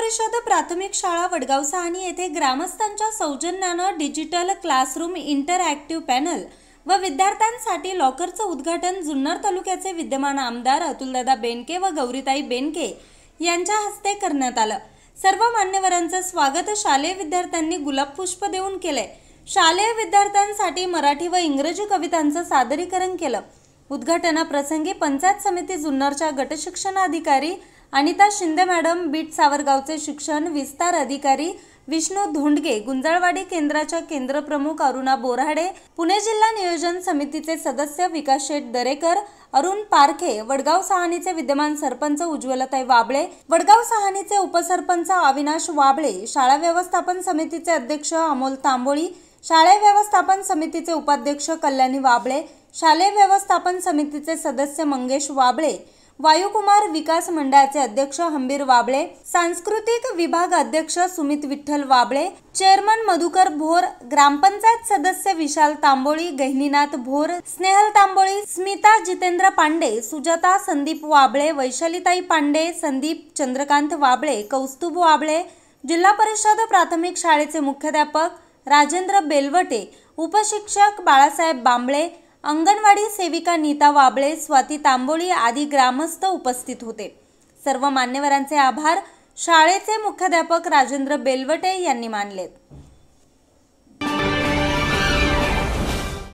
परिषद प्राथमिक शाळा वडगाव सहानी येथे ग्रामस्थांच्या सौजन्याने डिजिटल क्लासरूम इंटरॅक्टिव्ह पॅनल व विद्यार्थ्यांसाठी लॉकरचं उद्घाटन जुन्नर तालुक्याचे विद्यमान आमदार अतुलदादा बेनके व गौरीताई बेनके यांच्या हस्ते करण्यात आलं। सर्व मान्यवरांचं स्वागत शालेय विद्यार्थ्यांनी गुलाबपुष्प देऊन केले। शालेय विद्यार्थ्यांसाठी मराठी व इंग्रजी कवितांचं सादरीकरण केलं। उद्घाटनाप्रसंगी पंचायत समिती जुन्नरच्या गट शिक्षणाधिकारी अनिता शिंदे मॅडम, बीट सावरगावचे शिक्षण विस्तार अधिकारी विष्णू धोंडगे, गुंजाळवाडी केंद्राच्या केंद्र प्रमुख अरुणा बोराडे, पुणे जिल्हा नियोजन समितीचे सदस्य विकास शेठ दरेकर, अरुण पारखे, वडगाव सहानीचे विद्यमान सरपंच उज्ज्वलताई वाबळे, वडगाव सहानीचे उपसरपंच अविनाश वाबळे, शाळा व्यवस्थापन समितीचे अध्यक्ष अमोल तांबोळी, शाळा व्यवस्थापन समितीचे उपाध्यक्ष कल्याणी वाबळे, शालेय व्यवस्थापन समितीचे सदस्य मंगेश वाबळे, वायुकुमार विकास मंडळाचे अध्यक्ष हंबीर वाबळे, सांस्कृतिक विभाग अध्यक्ष सुमित विठ्ठल वाबळे, चेअरमन मधुकर भोर, ग्रामपंचायत सदस्य विशाल तांबोळी, गहिनीनाथ भोर, स्नेहल तांबोळी, स्मिता जितेंद्र पांडे, सुजाता संदीप वाबळे, वैशालीताई पांडे, संदीप चंद्रकांत वाबळे, कौस्तुभ वाबळे, जिल्हा परिषद प्राथमिक शाळेचे मुख्याध्यापक राजेंद्र बेलवटे, उपशिक्षक बाळासाहेब बांबळे, अंगणवाडी सेविका नीता वाबळे, स्वाती तांबोळी आदी ग्रामस्थ उपस्थित होते। सर्व मान्यवरांचे आभार शाळेचे मुख्याध्यापक राजेंद्र बेलवटे यांनी मानले।